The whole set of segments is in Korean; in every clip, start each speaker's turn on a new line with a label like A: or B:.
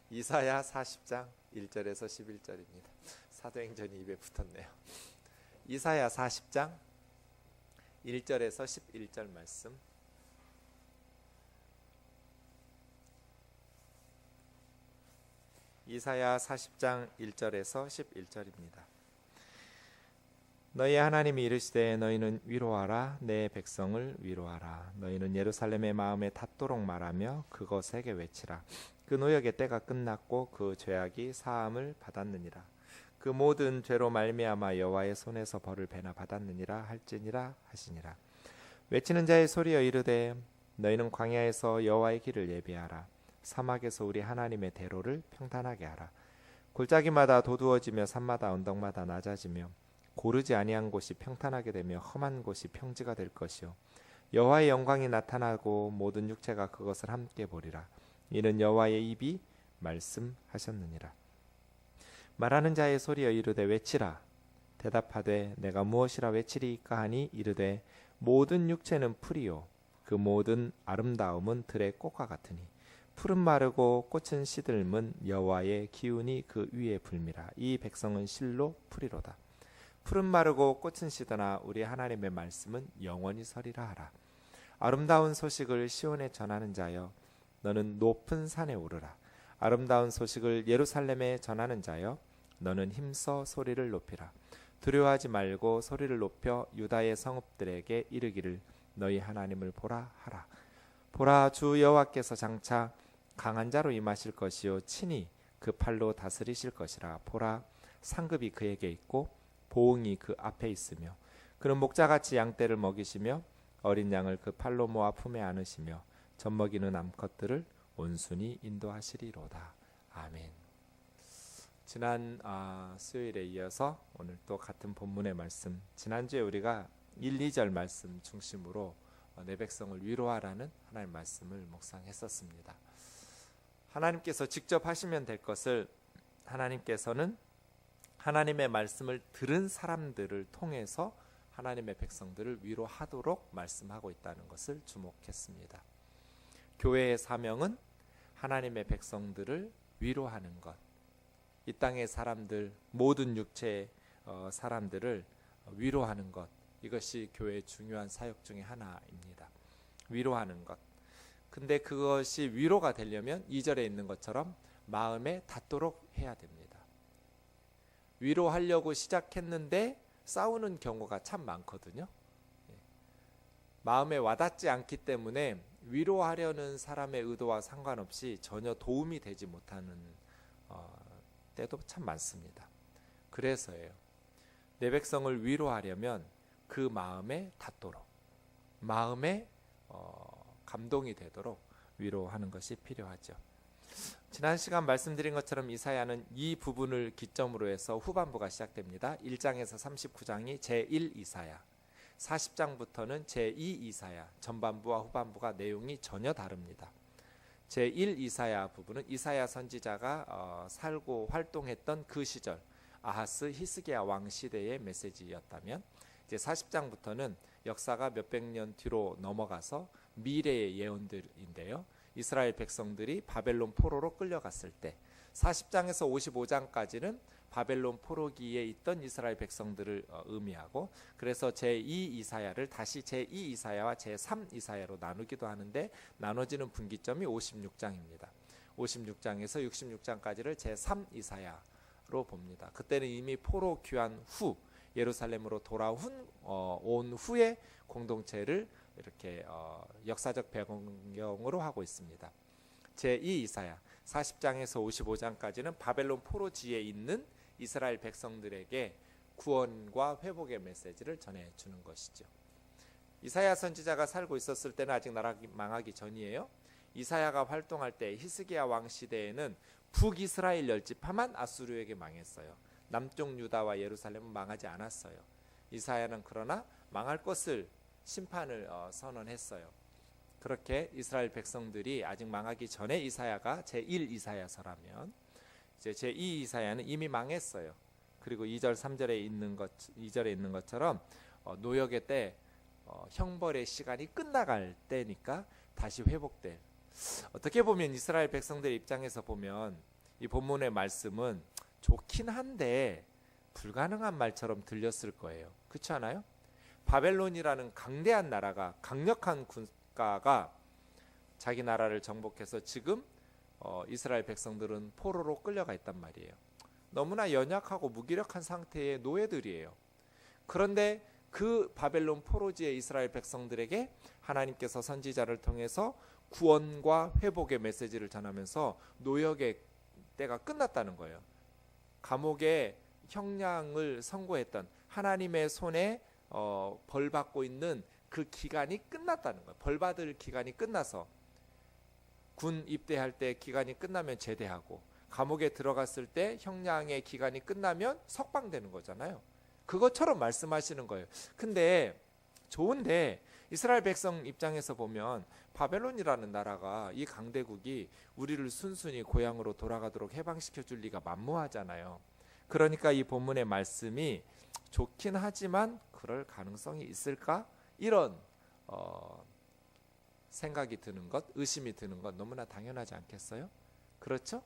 A: 이사야 40장 1절에서 11절입니다. 사도행전이 입에 붙었네요. 이사야 40장 1절에서 11절 말씀. 이사야 40장 1절에서 11절입니다. 너희 하나님이 이르시되 너희는 위로하라 내 백성을 위로하라. 너희는 예루살렘의 마음에 닿도록 말하며 그것에게 외치라. 그 노역의 때가 끝났고 그 죄악이 사함을 받았느니라. 그 모든 죄로 말미암아 여호와의 손에서 벌을 배나 받았느니라 할지니라 하시니라. 외치는 자의 소리여 이르되 너희는 광야에서 여호와의 길을 예비하라. 사막에서 우리 하나님의 대로를 평탄하게 하라. 골짜기마다 도두어지며 산마다 언덕마다 낮아지며 고르지 아니한 곳이 평탄하게 되며 험한 곳이 평지가 될 것이요 여호와의 영광이 나타나고 모든 육체가 그것을 함께 보리라. 이는 여호와의 입이 말씀하셨느니라. 말하는 자의 소리여 이르되 외치라. 대답하되 내가 무엇이라 외치리이까 하니 이르되 모든 육체는 풀이요 그 모든 아름다움은 들의 꽃과 같으니 풀은 마르고 꽃은 시들면 여호와의 기운이 그 위에 불미라. 이 백성은 실로 풀이로다. 풀은 마르고 꽃은 시드나 우리 하나님의 말씀은 영원히 서리라 하라. 아름다운 소식을 시온에 전하는 자여 너는 높은 산에 오르라. 아름다운 소식을 예루살렘에 전하는 자여 너는 힘써 소리를 높이라. 두려워하지 말고 소리를 높여 유다의 성읍들에게 이르기를 너희 하나님을 보라 하라. 보라 주 여호와께서 장차 강한 자로 임하실 것이요 친히 그 팔로 다스리실 것이라. 보라 상급이 그에게 있고 보응이 그 앞에 있으며 그는 목자같이 양떼를 먹이시며 어린 양을 그 팔로 모아 품에 안으시며 젖먹이는 암컷들을 온순히 인도하시리로다. 아멘. 지난 수요일에 이어서 오늘 또 같은 본문의 말씀, 지난주에 우리가 1, 2절 말씀 중심으로 내 백성을 위로하라는 하나님의 말씀을 묵상했었습니다. 하나님께서 직접 하시면 될 것을 하나님께서는 하나님의 말씀을 들은 사람들을 통해서 하나님의 백성들을 위로하도록 말씀하고 있다는 것을 주목했습니다. 교회의 사명은 하나님의 백성들을 위로하는 것, 이 땅의 사람들, 모든 육체의 사람들을 위로하는 것, 이것이 교회의 중요한 사역 중에 하나입니다. 위로하는 것. 근데 그것이 위로가 되려면 2절에 있는 것처럼 마음에 닿도록 해야 됩니다. 위로하려고 시작했는데 싸우는 경우가 참 많거든요. 마음에 와닿지 않기 때문에 위로하려는 사람의 의도와 상관없이 전혀 도움이 되지 못하는 때도 참 많습니다. 그래서예요. 내 백성을 위로하려면 그 마음에 닿도록, 마음에 감동이 되도록 위로하는 것이 필요하죠. 지난 시간 말씀드린 것처럼 이사야는 이 부분을 기점으로 해서 후반부가 시작됩니다. 1장에서 39장이 제1 이사야, 40장부터는 제2 이사야, 전반부와 후반부가 내용이 전혀 다릅니다. 제1 이사야 부분은 이사야 선지자가 살고 활동했던 그 시절 아하스 히스기야 왕 시대의 메시지였다면, 이제 40장부터는 역사가 몇백 년 뒤로 넘어가서 미래의 예언들인데요. 이스라엘 백성들이 바벨론 포로로 끌려갔을 때 40장에서 55장까지는 바벨론 포로기에 있던 이스라엘 백성들을 의미하고, 그래서 제2 이사야를 다시 제2 이사야와 제3 이사야로 나누기도 하는데, 나눠지는 분기점이 56장입니다. 56장에서 66장까지를 제3 이사야로 봅니다. 그때는 이미 포로 귀환 후 예루살렘으로 온 후에 공동체를 이렇게 역사적 배경으로 하고 있습니다. 제2 이사야 40장에서 55장까지는 바벨론 포로지에 있는 이스라엘 백성들에게 구원과 회복의 메시지를 전해주는 것이죠. 이사야 선지자가 살고 있었을 때는 아직 나라가 망하기 전이에요. 이사야가 활동할 때 히스기야 왕 시대에는 북이스라엘 열지파만 아수르에게 망했어요. 남쪽 유다와 예루살렘은 망하지 않았어요. 이사야는 그러나 망할 것을 심판을 선언했어요. 그렇게 이스라엘 백성들이 아직 망하기 전에 이사야가 제1 이사야서라면, 이제 제2 이사야는 이미 망했어요. 그리고 2절 3절에 있는 2절에 있는 것처럼 노역의 때 형벌의 시간이 끝나갈 때니까 다시 회복될, 어떻게 보면 이스라엘 백성들 입장에서 보면 이 본문의 말씀은 좋긴 한데 불가능한 말처럼 들렸을 거예요. 그렇지 않아요? 바벨론이라는 강대한 나라가, 강력한 국가가 자기 나라를 정복해서 지금 이스라엘 백성들은 포로로 끌려가 있단 말이에요. 너무나 연약하고 무기력한 상태의 노예들이에요. 그런데 그 바벨론 포로지의 이스라엘 백성들에게 하나님께서 선지자를 통해서 구원과 회복의 메시지를 전하면서 노역의 때가 끝났다는 거예요. 감옥의 형량을 선고했던 하나님의 손에 벌 받고 있는 그 기간이 끝났다는 거예요. 벌 받을 기간이 끝나서 군 입대할 때 기간이 끝나면 제대하고 감옥에 들어갔을 때 형량의 기간이 끝나면 석방되는 거잖아요. 그것처럼 말씀하시는 거예요. 근데 좋은데 이스라엘 백성 입장에서 보면 바벨론이라는 나라가, 이 강대국이 우리를 순순히 고향으로 돌아가도록 해방시켜 줄 리가 만무하잖아요. 그러니까 이 본문의 말씀이 좋긴 하지만 그럴 가능성이 있을까? 이런 생각이 드는 것, 의심이 드는 것 너무나 당연하지 않겠어요? 그렇죠?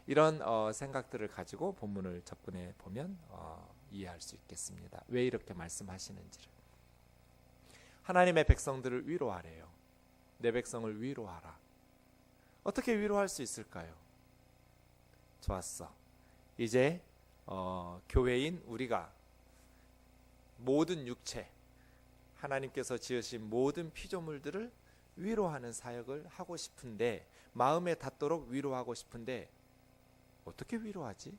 A: 이런 생각들을 가지고 본문을 접근해 보면 이해할 수 있겠습니다. 왜 이렇게 말씀하시는지를. 하나님의 백성들을 위로하래요. 내 백성을 위로하라. 어떻게 위로할 수 있을까요? 좋았어. 이제 교회인 우리가 모든 육체, 하나님께서 지으신 모든 피조물들을 위로하는 사역을 하고 싶은데, 마음에 닿도록 위로하고 싶은데 어떻게 위로하지?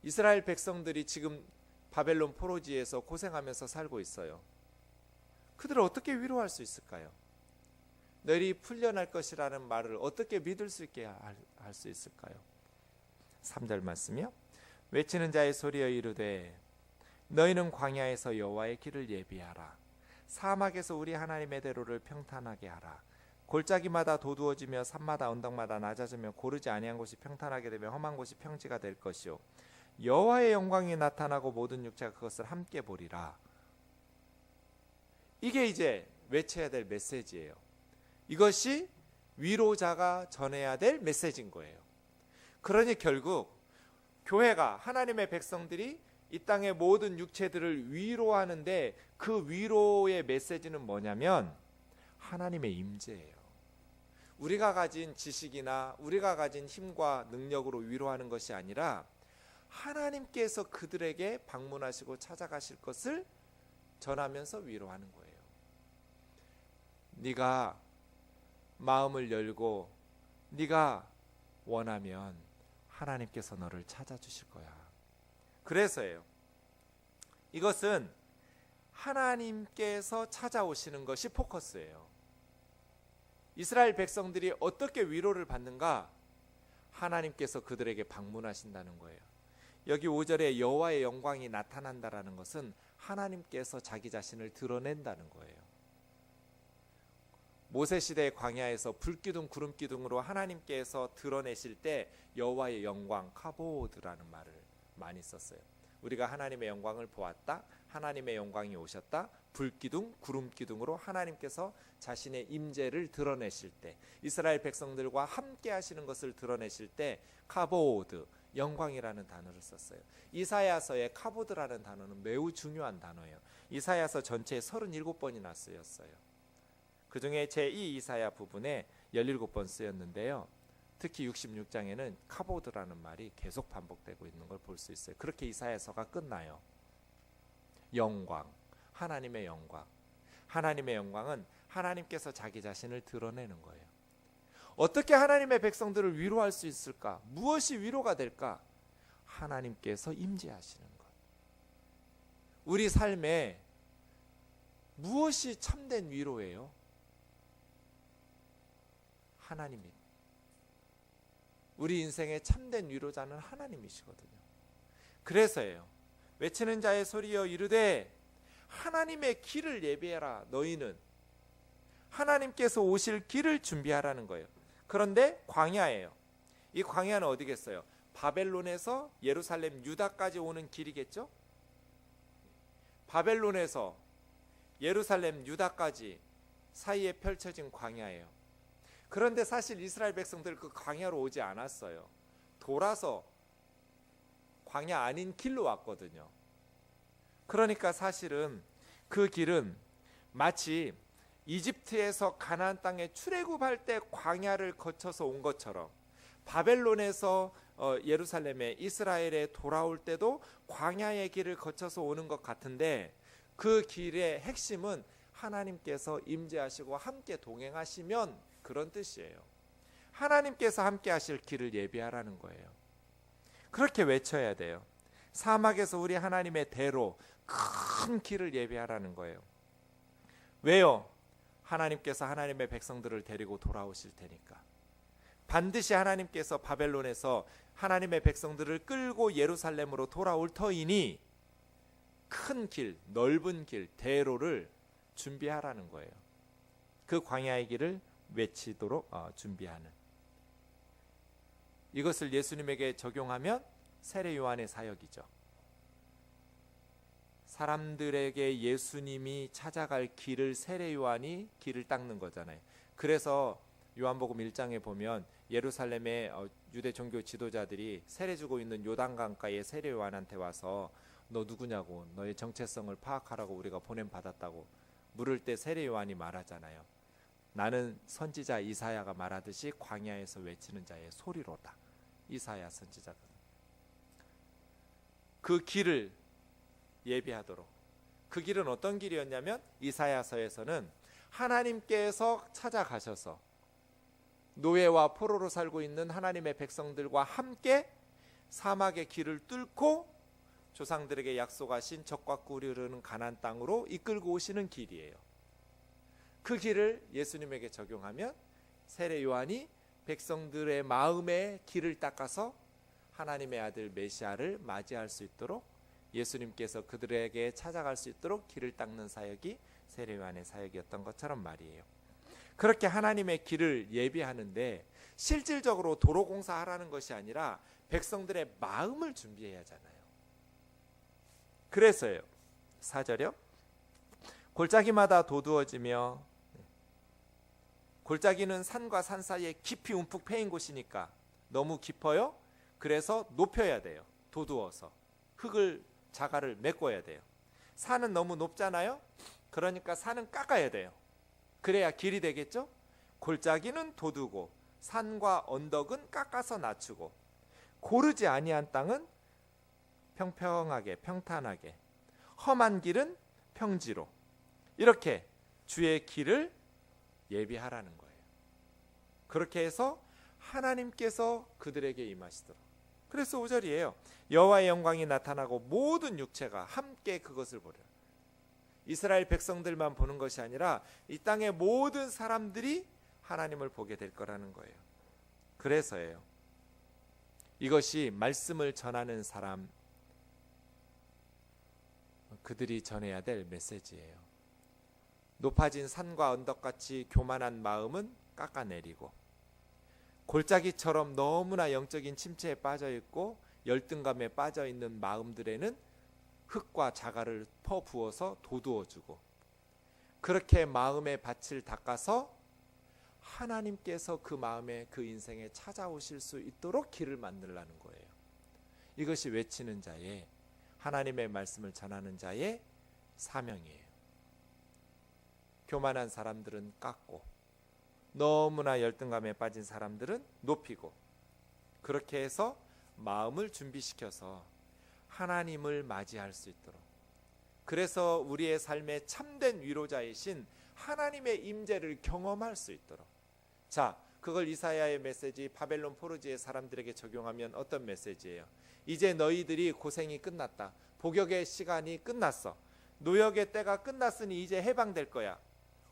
A: 이스라엘 백성들이 지금 바벨론 포로지에서 고생하면서 살고 있어요. 그들을 어떻게 위로할 수 있을까요? 너희 풀려날 것이라는 말을 어떻게 믿을 수 있게 할 수 있을까요? 3절 말씀이요. 외치는 자의 소리여 이르되 너희는 광야에서 여호와의 길을 예비하라. 사막에서 우리 하나님의 대로를 평탄하게 하라. 골짜기마다 도두어지며 산마다 언덕마다 낮아지며 고르지 아니한 곳이 평탄하게 되며 험한 곳이 평지가 될 것이요 여호와의 영광이 나타나고 모든 육체가 그것을 함께 보리라. 이게 이제 외쳐야 될 메시지예요. 이것이 위로자가 전해야 될 메시지인 거예요. 그러니 결국 교회가, 하나님의 백성들이 이 땅의 모든 육체들을 위로하는데 그 위로의 메시지는 뭐냐면 하나님의 임재예요. 우리가 가진 지식이나 우리가 가진 힘과 능력으로 위로하는 것이 아니라 하나님께서 그들에게 방문하시고 찾아가실 것을 전하면서 위로하는 거예요. 네가 마음을 열고 네가 원하면 하나님께서 너를 찾아주실 거야. 그래서예요. 이것은 하나님께서 찾아오시는 것이 포커스예요. 이스라엘 백성들이 어떻게 위로를 받는가? 하나님께서 그들에게 방문하신다는 거예요. 여기 5절에 여호와의 영광이 나타난다라는 것은 하나님께서 자기 자신을 드러낸다는 거예요. 모세시대의 광야에서 불기둥 구름기둥으로 하나님께서 드러내실 때 여호와의 영광, 카보드라는 말을 많이 썼어요. 우리가 하나님의 영광을 보았다, 하나님의 영광이 오셨다, 불기둥 구름기둥으로 하나님께서 자신의 임재를 드러내실 때, 이스라엘 백성들과 함께 하시는 것을 드러내실 때 카보드, 영광이라는 단어를 썼어요. 이사야서의 카보드라는 단어는 매우 중요한 단어예요. 이사야서 전체에 37번이나 쓰였어요. 그 중에 제2 이사야 부분에 17번 쓰였는데요. 특히 66장에는 카보드라는 말이 계속 반복되고 있는 걸 볼 수 있어요. 그렇게 이사야서가 끝나요. 영광, 하나님의 영광. 하나님의 영광은 하나님께서 자기 자신을 드러내는 거예요. 어떻게 하나님의 백성들을 위로할 수 있을까? 무엇이 위로가 될까? 하나님께서 임재하시는 것. 우리 삶에 무엇이 참된 위로예요? 하나님입니다. 우리 인생의 참된 위로자는 하나님이시거든요. 그래서예요. 외치는 자의 소리여 이르되 하나님의 길을 예비해라. 너희는 하나님께서 오실 길을 준비하라는 거예요. 그런데 광야예요. 이 광야는 어디겠어요? 바벨론에서 예루살렘 유다까지 오는 길이겠죠? 바벨론에서 예루살렘 유다까지 사이에 펼쳐진 광야예요. 그런데 사실 이스라엘 백성들 그 광야로 오지 않았어요. 돌아서 광야 아닌 길로 왔거든요. 그러니까 사실은 그 길은 마치 이집트에서 가나안 땅에 출애굽할 때 광야를 거쳐서 온 것처럼 바벨론에서 예루살렘에 이스라엘에 돌아올 때도 광야의 길을 거쳐서 오는 것 같은데, 그 길의 핵심은 하나님께서 임재하시고 함께 동행하시면 그런 뜻이에요. 하나님께서 함께 하실 길을 예비하라는 거예요. 그렇게 외쳐야 돼요. 사막에서 우리 하나님의 대로 큰 길을 예비하라는 거예요. 왜요? 하나님께서 하나님의 백성들을 데리고 돌아오실 테니까. 반드시 하나님께서 바벨론에서 하나님의 백성들을 끌고 예루살렘으로 돌아올 터이니 큰 길, 넓은 길, 대로를 준비하라는 거예요. 그 광야의 길을 외치도록 준비하는. 이것을 예수님에게 적용하면 세례 요한의 사역이죠. 사람들에게 예수님이 찾아갈 길을 세례 요한이 길을 닦는 거잖아요. 그래서 요한복음 1장에 보면 예루살렘의 유대 종교 지도자들이 세례 주고 있는 요단강가에 세례 요한한테 와서 너 누구냐고, 너의 정체성을 파악하라고 우리가 보냄 받았다고 물을 때 세례 요한이 말하잖아요. 나는 선지자 이사야가 말하듯이 광야에서 외치는 자의 소리로다. 이사야 선지자가 그 길을 예비하도록. 그 길은 어떤 길이었냐면 이사야서에서는 하나님께서 찾아가셔서 노예와 포로로 살고 있는 하나님의 백성들과 함께 사막의 길을 뚫고 조상들에게 약속하신 적과 꿀이 흐르는 가나안 땅으로 이끌고 오시는 길이에요. 그 길을 예수님에게 적용하면 세례 요한이 백성들의 마음의 길을 닦아서 하나님의 아들 메시아를 맞이할 수 있도록, 예수님께서 그들에게 찾아갈 수 있도록 길을 닦는 사역이 세례 요한의 사역이었던 것처럼 말이에요. 그렇게 하나님의 길을 예비하는데 실질적으로 도로 공사하라는 것이 아니라 백성들의 마음을 준비해야 하잖아요. 그래서요, 4절이요. 골짜기마다 도두어지며, 골짜기는 산과 산 사이에 깊이 움푹 패인 곳이니까 너무 깊어요. 그래서 높여야 돼요. 도두어서 흙을 자갈을 메꿔야 돼요. 산은 너무 높잖아요. 그러니까 산은 깎아야 돼요. 그래야 길이 되겠죠. 골짜기는 도두고 산과 언덕은 깎아서 낮추고 고르지 아니한 땅은 평평하게 평탄하게, 험한 길은 평지로, 이렇게 주의 길을 예비하라는 거예요. 그렇게 해서 하나님께서 그들에게 임하시도록. 그래서 5절이에요. 여호와의 영광이 나타나고 모든 육체가 함께 그것을 보려. 이스라엘 백성들만 보는 것이 아니라 이 땅의 모든 사람들이 하나님을 보게 될 거라는 거예요. 그래서예요. 이것이 말씀을 전하는 사람, 그들이 전해야 될 메시지예요. 높아진 산과 언덕같이 교만한 마음은 깎아내리고, 골짜기처럼 너무나 영적인 침체에 빠져있고 열등감에 빠져있는 마음들에는 흙과 자갈을 퍼부어서 도두어주고, 그렇게 마음의 밭을 닦아서 하나님께서 그 마음에 그 인생에 찾아오실 수 있도록 길을 만들라는 거예요. 이것이 외치는 자의, 하나님의 말씀을 전하는 자의 사명이에요. 교만한 사람들은 깎고 너무나 열등감에 빠진 사람들은 높이고, 그렇게 해서 마음을 준비시켜서 하나님을 맞이할 수 있도록, 그래서 우리의 삶의 참된 위로자이신 하나님의 임재를 경험할 수 있도록. 자, 그걸 이사야의 메시지, 바벨론 포로지의 사람들에게 적용하면 어떤 메시지예요? 이제 너희들이 고생이 끝났다. 복역의 시간이 끝났어. 노역의 때가 끝났으니 이제 해방될 거야.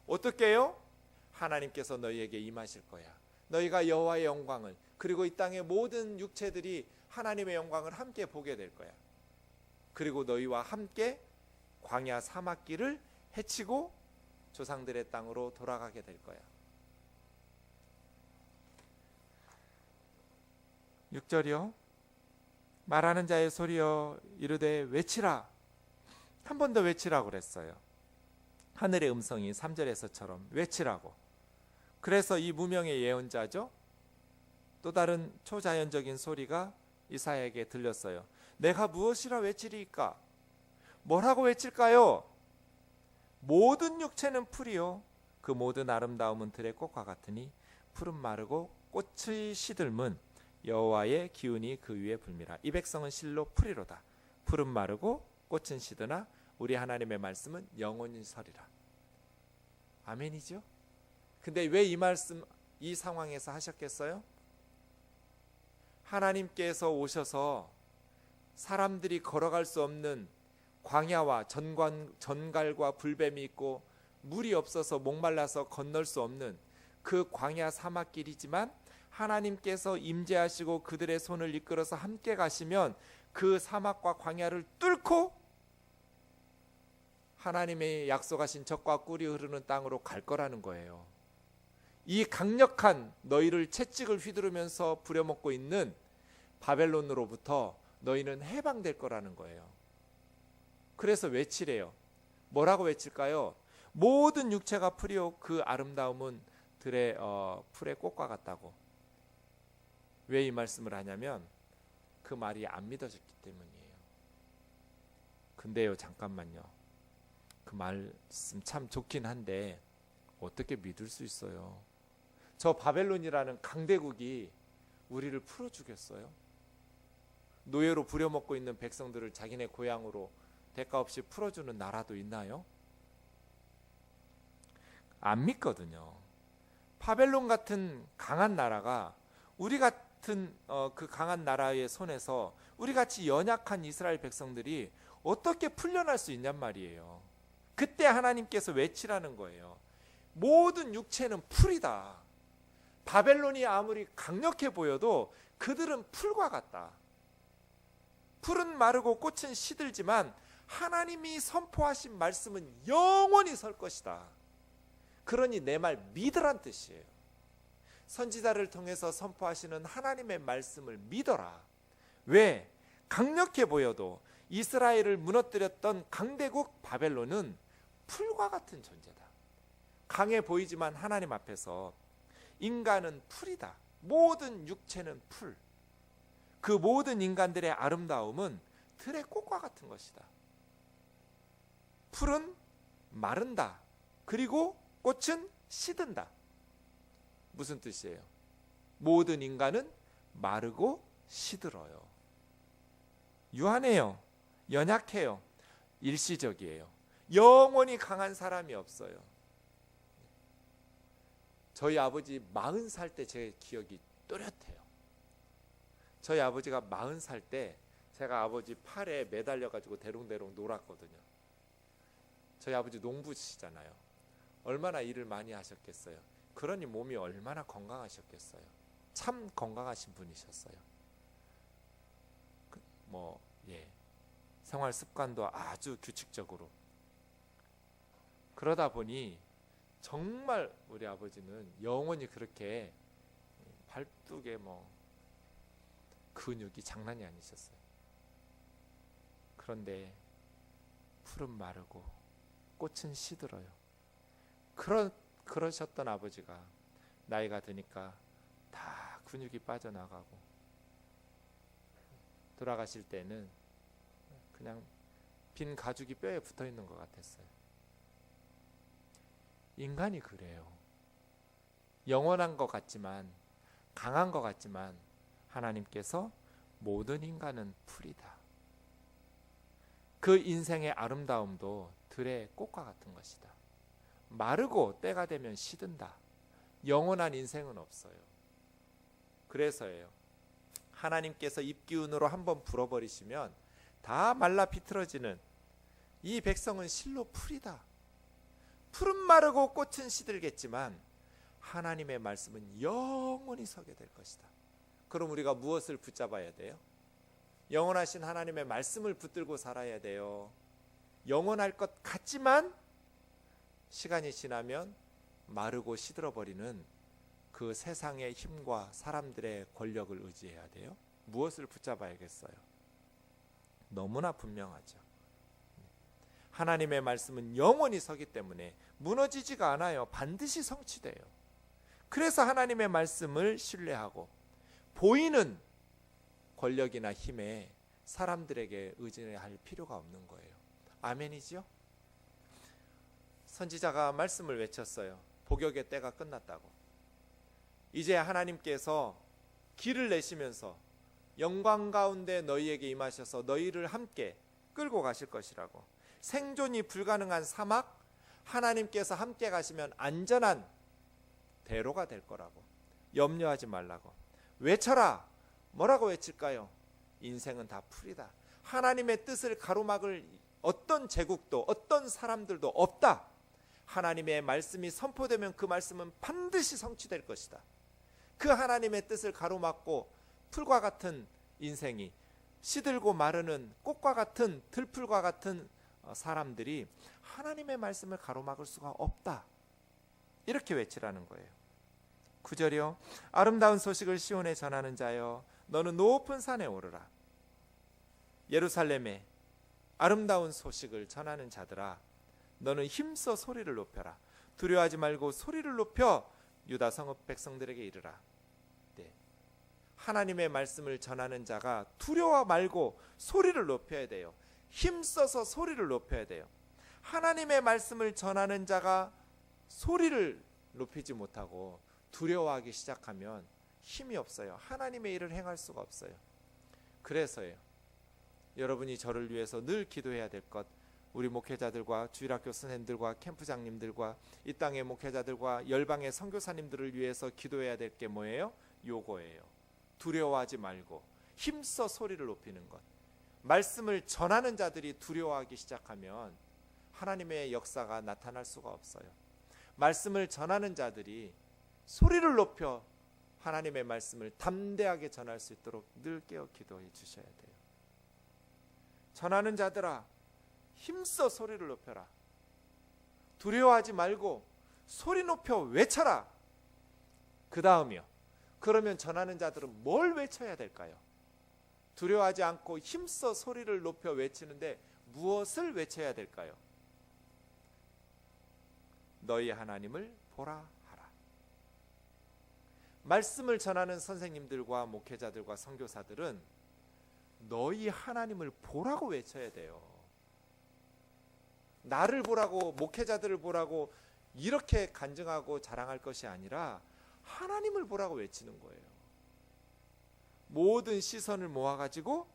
A: 어떻게 해요? 하나님께서 너희에게 임하실 거야. 너희가 여호와의 영광을, 그리고 이 땅의 모든 육체들이 하나님의 영광을 함께 보게 될 거야. 그리고 너희와 함께 광야 사막길을 헤치고 조상들의 땅으로 돌아가게 될 거야. 6절이요. 말하는 자의 소리여 이르되 외치라. 한 번 더 외치라고 그랬어요. 하늘의 음성이 3절에서처럼 외치라고. 그래서 이 무명의 예언자죠, 또 다른 초자연적인 소리가 이사야에게 들렸어요. 내가 무엇이라 외치리이까? 뭐라고 외칠까요? 모든 육체는 풀이요, 그 모든 아름다움은 들의 꽃과 같으니 풀은 마르고 꽃의 시들문 여호와의 기운이 그 위에 불미라. 이 백성은 실로 풀이로다. 풀은 마르고 꽃은 시드나 우리 하나님의 말씀은 영원히 서리라. 아멘이죠? 근데 왜 이 말씀 이 상황에서 하셨겠어요? 하나님께서 오셔서 사람들이 걸어갈 수 없는 광야와 전갈과 불뱀이 있고 물이 없어서 목말라서 건널 수 없는 그 광야 사막길이지만 하나님께서 임재하시고 그들의 손을 이끌어서 함께 가시면 그 사막과 광야를 뚫고 하나님의 약속하신 젖과 꿀이 흐르는 땅으로 갈 거라는 거예요. 이 강력한 너희를 채찍을 휘두르면서 부려먹고 있는 바벨론으로부터 너희는 해방될 거라는 거예요. 그래서 외치래요. 뭐라고 외칠까요? 모든 육체가 풀이요, 그 아름다움은 들의 풀의 꽃과 같다고. 왜 이 말씀을 하냐면 그 말이 안 믿어졌기 때문이에요. 근데요, 잠깐만요. 그 말씀 참 좋긴 한데 어떻게 믿을 수 있어요? 저 바벨론이라는 강대국이 우리를 풀어주겠어요? 노예로 부려먹고 있는 백성들을 자기네 고향으로 대가 없이 풀어주는 나라도 있나요? 안 믿거든요. 바벨론 같은 강한 나라가 우리 같은 그 강한 나라의 손에서 우리 같이 연약한 이스라엘 백성들이 어떻게 풀려날 수 있냔 말이에요. 그때 하나님께서 외치라는 거예요. 모든 육체는 풀이다. 바벨론이 아무리 강력해 보여도 그들은 풀과 같다. 풀은 마르고 꽃은 시들지만 하나님이 선포하신 말씀은 영원히 설 것이다. 그러니 내 말 믿으란 뜻이에요. 선지자를 통해서 선포하시는 하나님의 말씀을 믿어라. 왜? 강력해 보여도 이스라엘을 무너뜨렸던 강대국 바벨론은 풀과 같은 존재다. 강해 보이지만 하나님 앞에서 인간은 풀이다. 모든 육체는 풀. 그 모든 인간들의 아름다움은 들의 꽃과 같은 것이다. 풀은 마른다. 그리고 꽃은 시든다. 무슨 뜻이에요? 모든 인간은 마르고 시들어요. 유한해요. 연약해요. 일시적이에요. 영원히 강한 사람이 없어요. 저희 아버지 40살 때 제 기억이 또렷해요. 저희 아버지가 40살 때 제가 아버지 팔에 매달려 가지고 대롱대롱 놀았거든요. 저희 아버지 농부시잖아요. 얼마나 일을 많이 하셨겠어요. 그러니 몸이 얼마나 건강하셨겠어요. 참 건강하신 분이셨어요. 생활 습관도 아주 규칙적으로. 그러다 보니 정말 우리 아버지는 영원히 그렇게 발뚝에 근육이 장난이 아니셨어요. 그런데 풀은 마르고 꽃은 시들어요. 그러셨던 아버지가 나이가 드니까 다 근육이 빠져나가고 돌아가실 때는 그냥 빈 가죽이 뼈에 붙어 있는 것 같았어요. 인간이 그래요. 영원한 것 같지만, 강한 것 같지만 하나님께서 모든 인간은 풀이다. 그 인생의 아름다움도 들의 꽃과 같은 것이다. 마르고 때가 되면 시든다. 영원한 인생은 없어요. 그래서예요. 하나님께서 입기운으로 한번 불어버리시면 다 말라 비틀어지는 이 백성은 실로 풀이다. 풀은 마르고 꽃은 시들겠지만 하나님의 말씀은 영원히 서게 될 것이다. 그럼 우리가 무엇을 붙잡아야 돼요? 영원하신 하나님의 말씀을 붙들고 살아야 돼요. 영원할 것 같지만 시간이 지나면 마르고 시들어버리는 그 세상의 힘과 사람들의 권력을 의지해야 돼요. 무엇을 붙잡아야겠어요? 너무나 분명하죠. 하나님의 말씀은 영원히 서기 때문에 무너지지가 않아요. 반드시 성취돼요. 그래서 하나님의 말씀을 신뢰하고 보이는 권력이나 힘에 사람들에게 의지할 필요가 없는 거예요. 아멘이죠? 선지자가 말씀을 외쳤어요. 복역의 때가 끝났다고. 이제 하나님께서 길을 내시면서 영광 가운데 너희에게 임하셔서 너희를 함께 끌고 가실 것이라고. 생존이 불가능한 사막, 하나님께서 함께 가시면 안전한 대로가 될 거라고. 염려하지 말라고. 외쳐라. 뭐라고 외칠까요? 인생은 다 풀이다. 하나님의 뜻을 가로막을 어떤 제국도 어떤 사람들도 없다. 하나님의 말씀이 선포되면 그 말씀은 반드시 성취될 것이다. 그 하나님의 뜻을 가로막고 풀과 같은 인생이 시들고 마르는 꽃과 같은 들풀과 같은 사람들이 하나님의 말씀을 가로막을 수가 없다. 이렇게 외치라는 거예요. 9절이요. 아름다운 소식을 시온에 전하는 자여 너는 높은 산에 오르라. 예루살렘에 아름다운 소식을 전하는 자들아 너는 힘써 소리를 높여라. 두려워하지 말고 소리를 높여 유다 성읍 백성들에게 이르라. 네. 하나님의 말씀을 전하는 자가 두려워 말고 소리를 높여야 돼요. 힘써서 소리를 높여야 돼요. 하나님의 말씀을 전하는 자가 소리를 높이지 못하고 두려워하기 시작하면 힘이 없어요. 하나님의 일을 행할 수가 없어요. 그래서요. 여러분이 저를 위해서 늘 기도해야 될 것, 우리 목회자들과 주일학교 선생님들과 캠프장님들과 이 땅의 목회자들과 열방의 선교사님들을 위해서 기도해야 될 게 뭐예요? 요거예요. 두려워하지 말고 힘써 소리를 높이는 것. 말씀을 전하는 자들이 두려워하기 시작하면 하나님의 역사가 나타날 수가 없어요. 말씀을 전하는 자들이 소리를 높여 하나님의 말씀을 담대하게 전할 수 있도록 늘 깨어 기도해 주셔야 돼요. 전하는 자들아 힘써 소리를 높여라. 두려워하지 말고 소리 높여 외쳐라. 그 다음이요. 그러면 전하는 자들은 뭘 외쳐야 될까요? 두려워하지 않고 힘써 소리를 높여 외치는데 무엇을 외쳐야 될까요? 너희 하나님을 보라 하라. 말씀을 전하는 선생님들과 목회자들과 선교사들은 너희 하나님을 보라고 외쳐야 돼요. 나를 보라고, 목회자들을 보라고 이렇게 간증하고 자랑할 것이 아니라 하나님을 보라고 외치는 거예요. 모든 시선을 모아가지고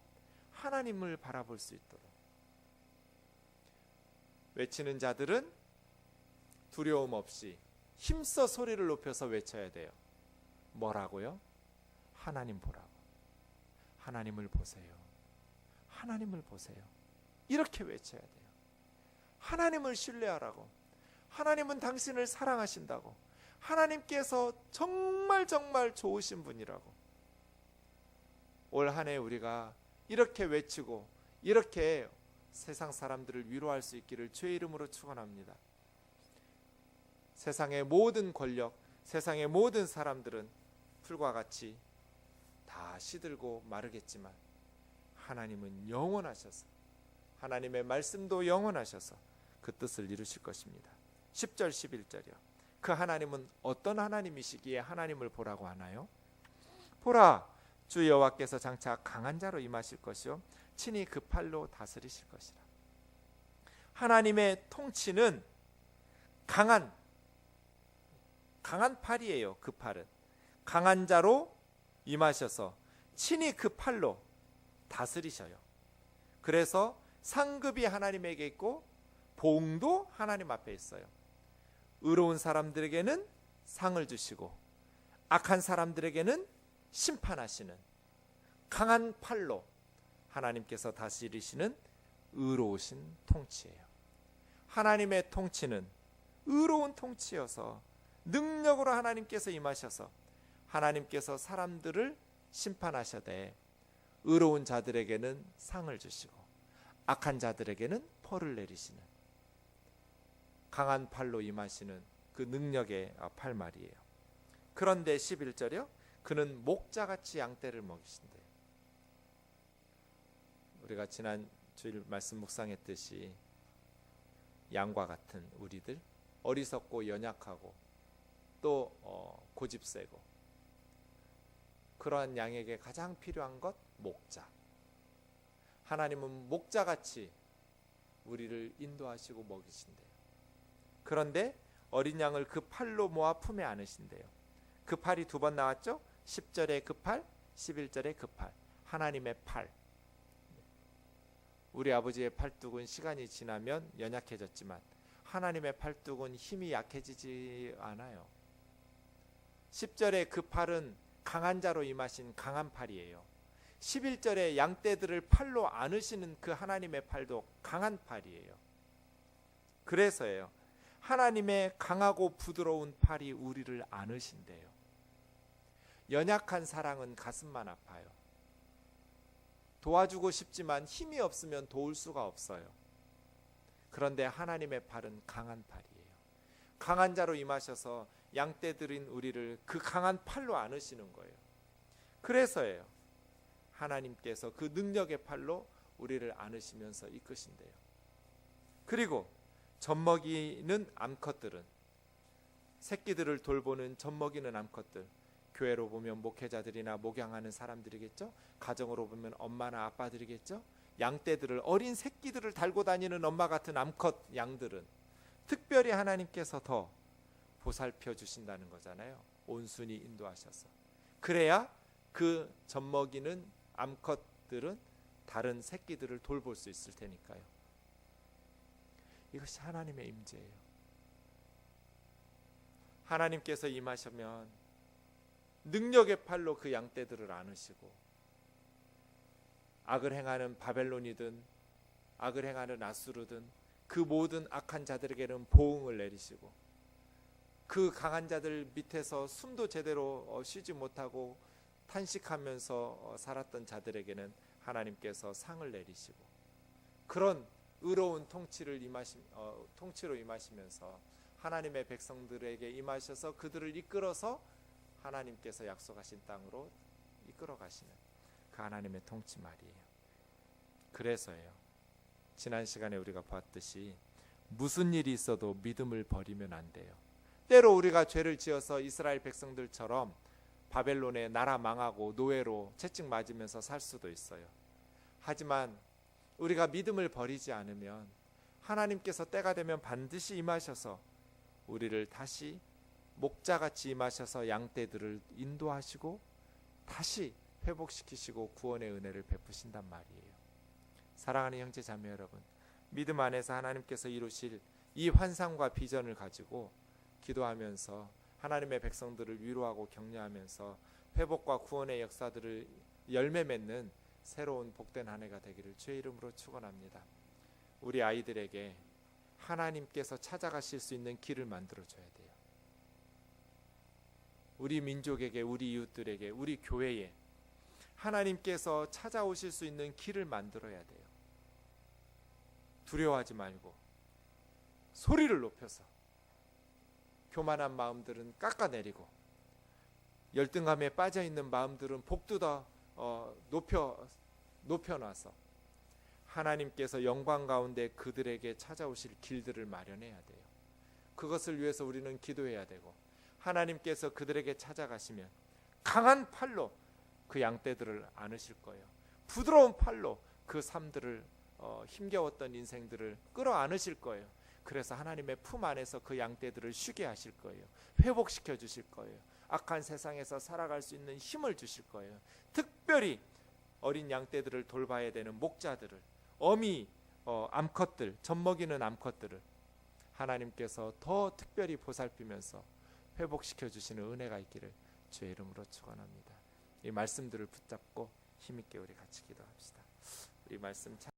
A: 하나님을 바라볼 수 있도록. 외치는 자들은 두려움 없이 힘써 소리를 높여서 외쳐야 돼요. 뭐라고요? 하나님 보라고. 하나님을 보세요. 하나님을 보세요. 이렇게 외쳐야 돼요. 하나님을 신뢰하라고. 하나님은 당신을 사랑하신다고. 하나님께서 정말 정말 좋으신 분이라고. 올 한 해 우리가 이렇게 외치고 이렇게 세상 사람들을 위로할 수 있기를 주의 이름으로 축원합니다. 세상의 모든 권력, 세상의 모든 사람들은 풀과 같이 다 시들고 마르겠지만 하나님은 영원하셔서, 하나님의 말씀도 영원하셔서 그 뜻을 이루실 것입니다. 10절 11절이요. 그 하나님은 어떤 하나님이시기에 하나님을 보라고 하나요? 보라, 주 여호와께서 장차 강한 자로 임하실 것이요 친히 그 팔로 다스리실 것이라. 하나님의 통치는 강한 팔이에요. 그 팔은 강한 자로 임하셔서 친히 그 팔로 다스리셔요. 그래서 상급이 하나님에게 있고 봉도 하나님 앞에 있어요. 의로운 사람들에게는 상을 주시고 악한 사람들에게는 심판하시는 강한 팔로 하나님께서 다스리시는 의로우신 통치예요. 하나님의 통치는 의로운 통치여서 능력으로 하나님께서 임하셔서 하나님께서 사람들을 심판하셔되 의로운 자들에게는 상을 주시고 악한 자들에게는 벌을 내리시는 강한 팔로 임하시는 그 능력의 팔 말이에요. 그런데 11절이요. 그는 목자같이 양떼를 먹이신대. 우리가 지난 주일 말씀 묵상했듯이 양과 같은 우리들, 어리석고 연약하고 또 고집세고, 그러한 양에게 가장 필요한 것 목자. 하나님은 목자같이 우리를 인도하시고 먹이신대요. 그런데 어린 양을 그 팔로 모아 품에 안으신대요. 그 팔이 두 번 나왔죠? 10절에 그 팔, 11절에 그 팔. 하나님의 팔. 우리 아버지의 팔뚝은 시간이 지나면 연약해졌지만 하나님의 팔뚝은 힘이 약해지지 않아요. 10절에 그 팔은 강한 자로 임하신 강한 팔이에요. 11절에 양떼들을 팔로 안으시는 그 하나님의 팔도 강한 팔이에요. 그래서예요. 하나님의 강하고 부드러운 팔이 우리를 안으신대요. 연약한 사랑은 가슴만 아파요. 도와주고 싶지만 힘이 없으면 도울 수가 없어요. 그런데 하나님의 팔은 강한 팔이에요. 강한 자로 임하셔서 양떼들인 우리를 그 강한 팔로 안으시는 거예요. 그래서예요. 하나님께서 그 능력의 팔로 우리를 안으시면서 이끄신대요. 그리고 젖먹이는 암컷들은, 새끼들을 돌보는 젖먹이는 암컷들, 교회로 보면 목회자들이나 목양하는 사람들이겠죠. 가정으로 보면 엄마나 아빠들이겠죠. 양떼들을, 어린 새끼들을 달고 다니는 엄마 같은 암컷 양들은 특별히 하나님께서 더 보살펴 주신다는 거잖아요. 온순히 인도하셔서. 그래야 그 젖먹이는 암컷들은 다른 새끼들을 돌볼 수 있을 테니까요. 이것이 하나님의 임재예요. 하나님께서 임하시면 능력의 팔로 그 양떼들을 안으시고, 악을 행하는 바벨론이든 악을 행하는 아수르든 그 모든 악한 자들에게는 보응을 내리시고, 그 강한 자들 밑에서 숨도 제대로 쉬지 못하고 탄식하면서 살았던 자들에게는 하나님께서 상을 내리시고, 그런 의로운 통치로 임하시면서 하나님의 백성들에게 임하셔서 그들을 이끌어서 하나님께서 약속하신 땅으로 이끌어 가시는 그 하나님의 통치 말이에요. 그래서예요. 지난 시간에 우리가 봤듯이 무슨 일이 있어도 믿음을 버리면 안 돼요. 때로 우리가 죄를 지어서 이스라엘 백성들처럼 바벨론의 나라 망하고 노예로 채찍 맞으면서 살 수도 있어요. 하지만 우리가 믿음을 버리지 않으면 하나님께서 때가 되면 반드시 임하셔서 우리를 다시 목자같이 임하셔서 양떼들을 인도하시고 다시 회복시키시고 구원의 은혜를 베푸신단 말이에요. 사랑하는 형제 자매 여러분, 믿음 안에서 하나님께서 이루실 이 환상과 비전을 가지고 기도하면서 하나님의 백성들을 위로하고 격려하면서 회복과 구원의 역사들을 열매 맺는 새로운 복된 한 해가 되기를 주의 이름으로 축원합니다. 우리 아이들에게 하나님께서 찾아가실 수 있는 길을 만들어줘야 돼요. 우리 민족에게, 우리 이웃들에게, 우리 교회에 하나님께서 찾아오실 수 있는 길을 만들어야 돼요. 두려워하지 말고 소리를 높여서, 교만한 마음들은 깎아내리고, 열등감에 빠져있는 마음들은 복두다 높여놔서 하나님께서 영광 가운데 그들에게 찾아오실 길들을 마련해야 돼요. 그것을 위해서 우리는 기도해야 되고, 하나님께서 그들에게 찾아가시면 강한 팔로 그 양떼들을 안으실 거예요. 부드러운 팔로 그 삶들을 힘겨웠던 인생들을 끌어안으실 거예요. 그래서 하나님의 품 안에서 그 양떼들을 쉬게 하실 거예요. 회복시켜 주실 거예요. 악한 세상에서 살아갈 수 있는 힘을 주실 거예요. 특별히 어린 양떼들을 돌봐야 되는 목자들을, 어미 암컷들, 젖먹이는 암컷들을 하나님께서 더 특별히 보살피면서 회복시켜 주시는 은혜가 있기를 주의 이름으로 축원합니다. 이 말씀들을 붙잡고 힘있게 우리 같이 기도합시다. 이 말씀